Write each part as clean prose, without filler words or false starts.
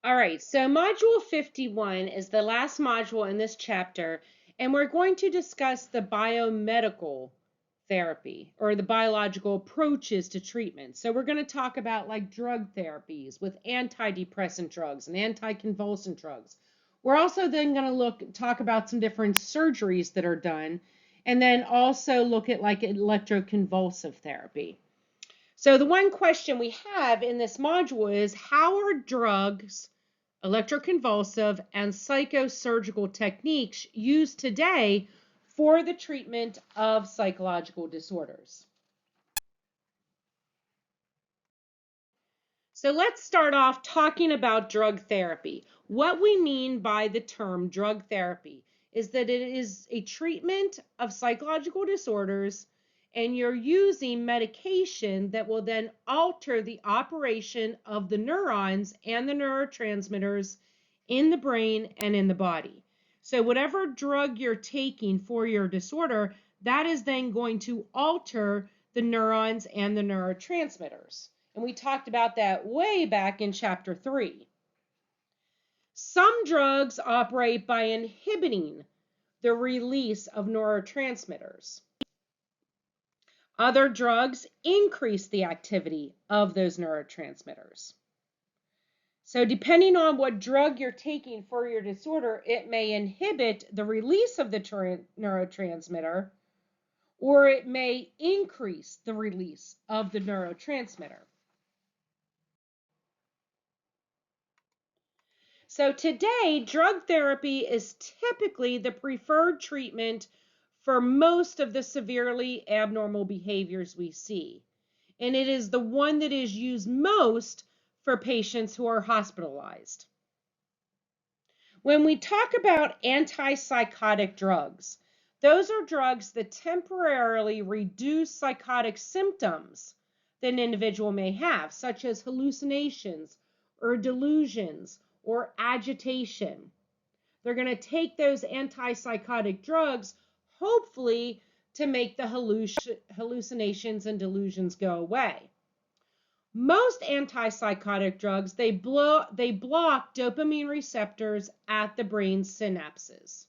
All right, so Module 51 is the last module in this chapter, and we're going to discuss the biomedical therapy or the biological approaches to treatment. So we're going to talk about like drug therapies with antidepressant drugs and anticonvulsant drugs. We're also then going to talk about some different surgeries that are done, and then also look at like electroconvulsive therapy. So the one question we have in this module is, how are drugs, electroconvulsive, and psychosurgical techniques used today for the treatment of psychological disorders? So let's start off talking about drug therapy. What we mean by the term drug therapy is that it is a treatment of psychological disorders, and you're using medication that will then alter the operation of the neurons and the neurotransmitters in the brain and in the body. So whatever drug you're taking for your disorder, that is then going to alter the neurons and the neurotransmitters. And we talked about that way back in chapter 3. Some drugs operate by inhibiting the release of neurotransmitters. Other drugs increase the activity of those neurotransmitters. So depending on what drug you're taking for your disorder, it may inhibit the release of the neurotransmitter, or it may increase the release of the neurotransmitter. So today, drug therapy is typically the preferred treatment for most of the severely abnormal behaviors we see. And it is the one that is used most for patients who are hospitalized. When we talk about antipsychotic drugs, those are drugs that temporarily reduce psychotic symptoms that an individual may have, such as hallucinations or delusions or agitation. They're going to take those antipsychotic drugs, hopefully, to make the hallucinations and delusions go away. Most antipsychotic drugs, they block dopamine receptors at the brain synapses.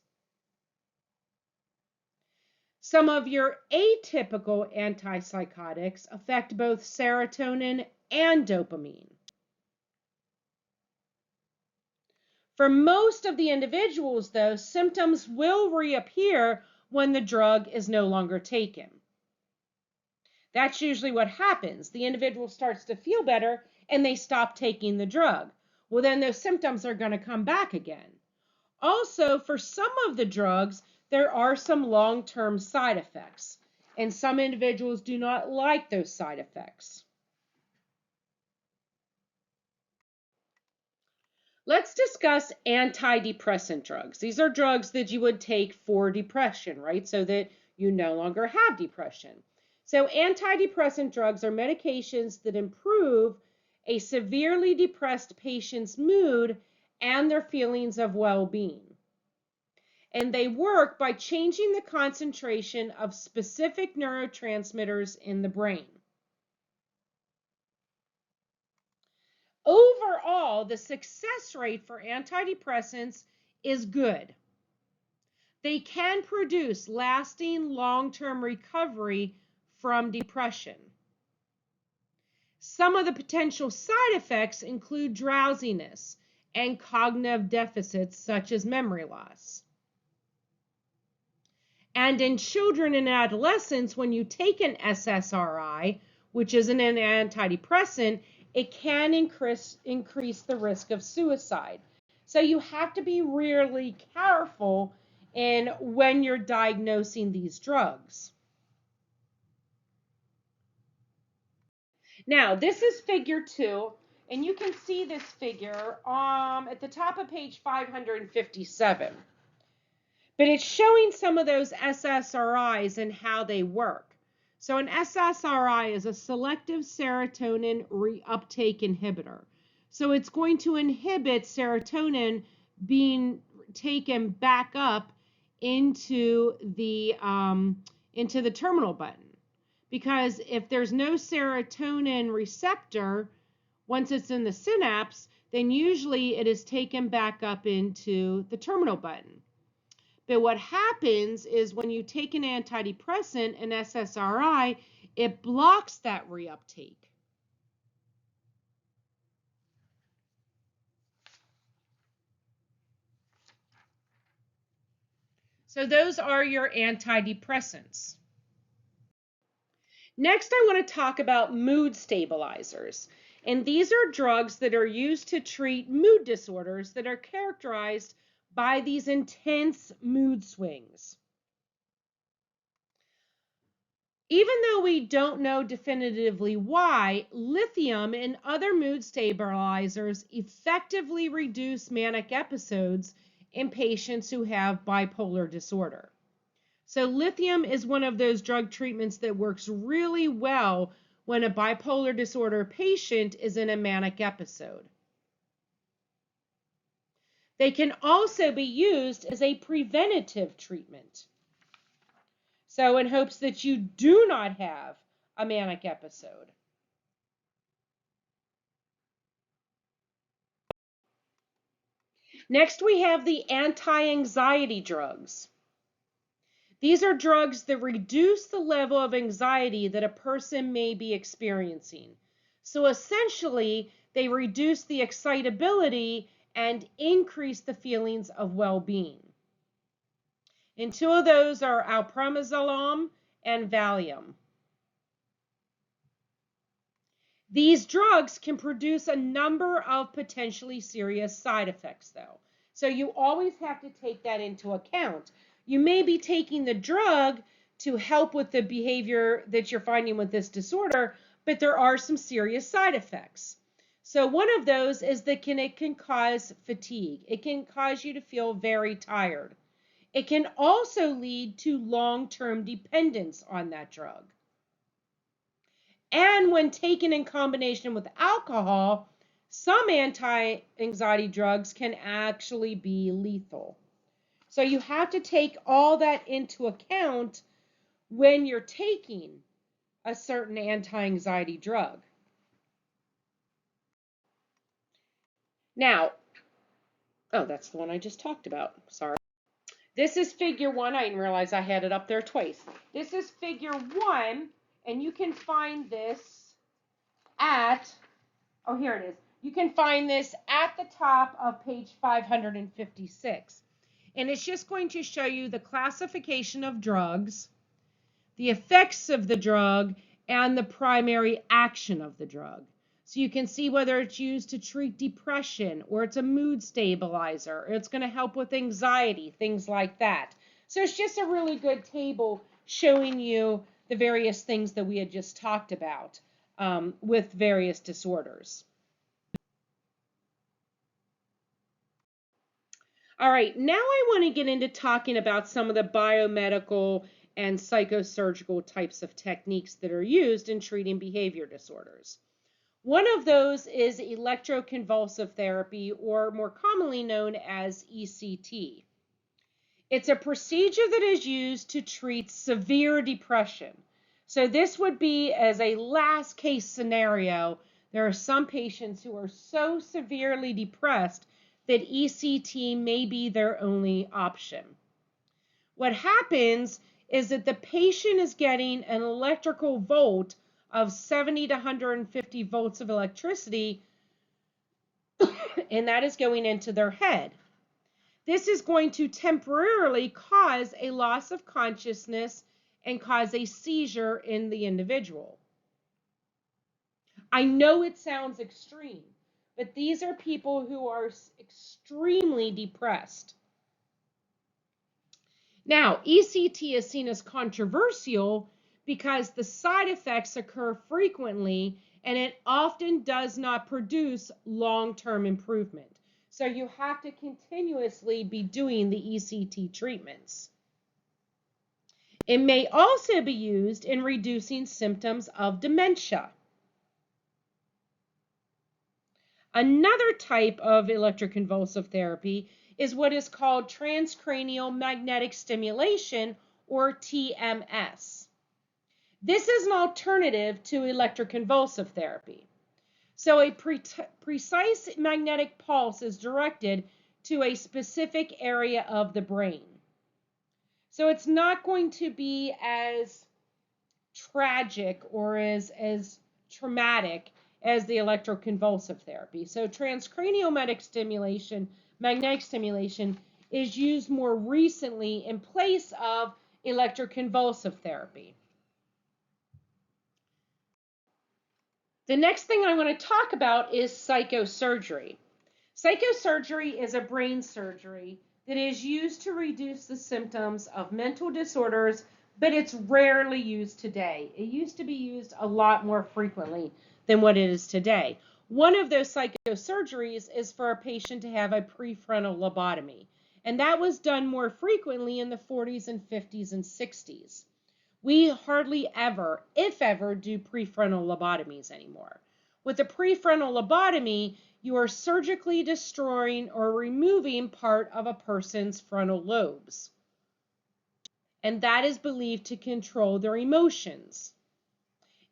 Some of your atypical antipsychotics affect both serotonin and dopamine. For most of the individuals, though, symptoms will reappear when the drug is no longer taken. That's usually what happens. The individual starts to feel better and they stop taking the drug. Well, then those symptoms are going to come back again. Also, for some of the drugs, there are some long-term side effects, and some individuals do not like those side effects. Let's discuss antidepressant drugs. These are drugs that you would take for depression, right? So that you no longer have depression. So antidepressant drugs are medications that improve a severely depressed patient's mood and their feelings of well-being. And they work by changing the concentration of specific neurotransmitters in the brain. Overall, the success rate for antidepressants is good. They can produce lasting long-term recovery from depression. Some of the potential side effects include drowsiness and cognitive deficits such as memory loss. And in children and adolescents, when you take an SSRI, which is an antidepressant, it can increase the risk of suicide. So you have to be really careful when you're diagnosing these drugs. Now, this is figure 2, and you can see this figure at the top of page 557. But it's showing some of those SSRIs and how they work. So an SSRI is a selective serotonin reuptake inhibitor. So it's going to inhibit serotonin being taken back up into the terminal button. Because if there's no serotonin receptor, once it's in the synapse, then usually it is taken back up into the terminal button. But what happens is when you take an antidepressant, an SSRI, it blocks that reuptake. So those are your antidepressants. Next, I want to talk about mood stabilizers. And these are drugs that are used to treat mood disorders that are characterized by these intense mood swings. Even though we don't know definitively why, lithium and other mood stabilizers effectively reduce manic episodes in patients who have bipolar disorder. So lithium is one of those drug treatments that works really well when a bipolar disorder patient is in a manic episode. They can also be used as a preventative treatment. So in hopes that you do not have a manic episode. Next, we have the anti-anxiety drugs. These are drugs that reduce the level of anxiety that a person may be experiencing. So essentially, they reduce the excitability and increase the feelings of well-being. And two of those are alprazolam and Valium. These drugs can produce a number of potentially serious side effects, though. So you always have to take that into account. You may be taking the drug to help with the behavior that you're finding with this disorder, but there are some serious side effects. So one of those is that it can cause fatigue. It can cause you to feel very tired. It can also lead to long-term dependence on that drug. And when taken in combination with alcohol, some anti-anxiety drugs can actually be lethal. So you have to take all that into account when you're taking a certain anti-anxiety drug. Now, oh, that's the one I just talked about. Sorry. This is figure 1. I didn't realize I had it up there twice. This is figure 1, and you can find this at, oh, here it is. You can find this at the top of page 556. And it's just going to show you the classification of drugs, the effects of the drug, and the primary action of the drug. So you can see whether it's used to treat depression, or it's a mood stabilizer, or it's going to help with anxiety, things like that. So it's just a really good table showing you the various things that we had just talked about with various disorders. All right, now I want to get into talking about some of the biomedical and psychosurgical types of techniques that are used in treating behavior disorders. One of those is electroconvulsive therapy, or more commonly known as ECT. It's a procedure that is used to treat severe depression. So this would be as a last case scenario. There are some patients who are so severely depressed that ECT may be their only option. What happens is that the patient is getting an electrical volt of 70 to 150 volts of electricity, and that is going into their head. This is going to temporarily cause a loss of consciousness and cause a seizure in the individual. I know it sounds extreme, but these are people who are extremely depressed. Now, ECT is seen as controversial because the side effects occur frequently and it often does not produce long-term improvement. So you have to continuously be doing the ECT treatments. It may also be used in reducing symptoms of dementia. Another type of electroconvulsive therapy is what is called transcranial magnetic stimulation, or TMS. This is an alternative to electroconvulsive therapy. So a precise magnetic pulse is directed to a specific area of the brain. So it's not going to be as tragic or as traumatic as the electroconvulsive therapy. So transcranial magnetic stimulation is used more recently in place of electroconvulsive therapy. The next thing I want to talk about is psychosurgery. Psychosurgery is a brain surgery that is used to reduce the symptoms of mental disorders, but it's rarely used today. It used to be used a lot more frequently than what it is today. One of those psychosurgeries is for a patient to have a prefrontal lobotomy, and that was done more frequently in the 40s and 50s and 60s. We hardly ever, if ever, do prefrontal lobotomies anymore. With a prefrontal lobotomy, you are surgically destroying or removing part of a person's frontal lobes. And that is believed to control their emotions.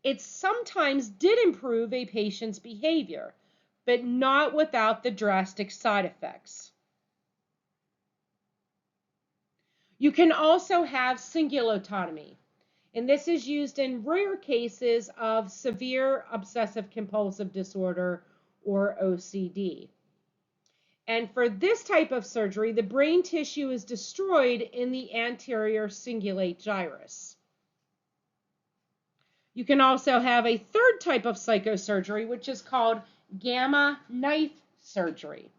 It sometimes did improve a patient's behavior, but not without the drastic side effects. You can also have cingulotomy, and this is used in rare cases of severe obsessive compulsive disorder or OCD. And for this type of surgery, the brain tissue is destroyed in the anterior cingulate gyrus. You can also have a third type of psychosurgery, which is called gamma knife surgery.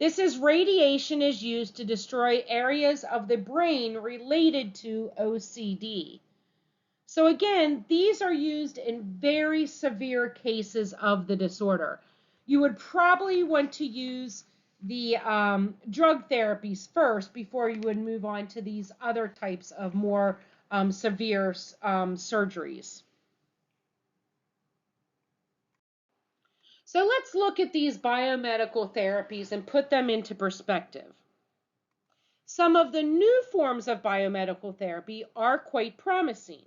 This is radiation is used to destroy areas of the brain related to OCD. So again, these are used in very severe cases of the disorder. You would probably want to use the drug therapies first before you would move on to these other types of more severe surgeries. So let's look at these biomedical therapies and put them into perspective. Some of the new forms of biomedical therapy are quite promising.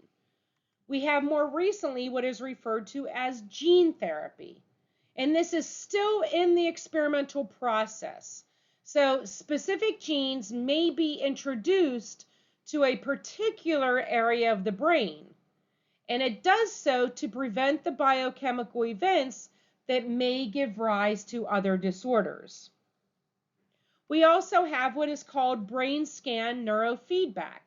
We have more recently what is referred to as gene therapy, and this is still in the experimental process. So specific genes may be introduced to a particular area of the brain, and it does so to prevent the biochemical events that may give rise to other disorders. We also have what is called brain scan neurofeedback.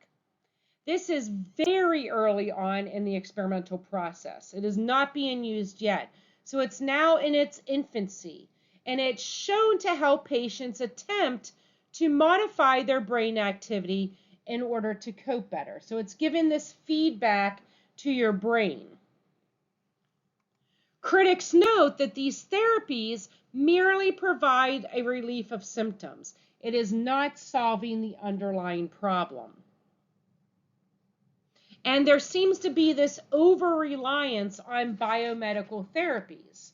This is very early on in the experimental process. It is not being used yet. So it's now in its infancy, and it's shown to help patients attempt to modify their brain activity in order to cope better. So it's giving this feedback to your brain. Critics note that these therapies merely provide a relief of symptoms. It is not solving the underlying problem. And there seems to be this over-reliance on biomedical therapies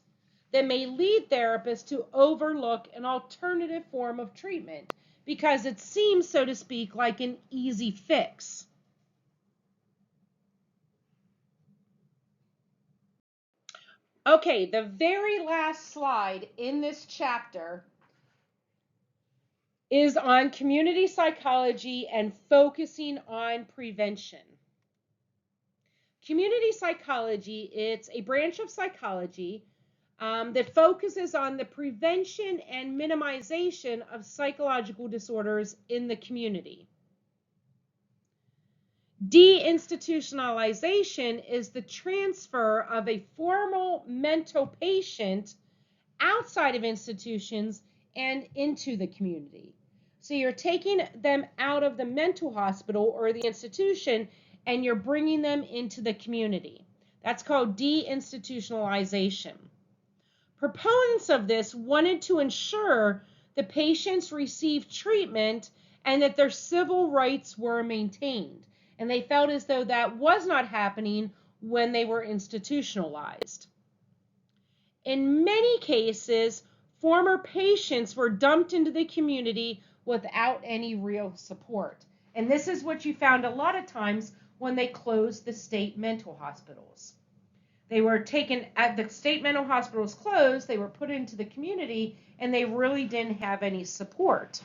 that may lead therapists to overlook an alternative form of treatment because it seems, so to speak, like an easy fix. Okay, the very last slide in this chapter is on community psychology and focusing on prevention. Community psychology, it's a branch of psychology that focuses on the prevention and minimization of psychological disorders in the community. Deinstitutionalization is the transfer of a formal mental patient outside of institutions and into the community. So you're taking them out of the mental hospital or the institution and you're bringing them into the community. That's called deinstitutionalization. Proponents of this wanted to ensure the patients received treatment and that their civil rights were maintained. And they felt as though that was not happening when they were institutionalized. In many cases, former patients were dumped into the community without any real support. And this is what you found a lot of times when they closed the state mental hospitals. They were taken at the state mental hospitals closed, they were put into the community, and they really didn't have any support.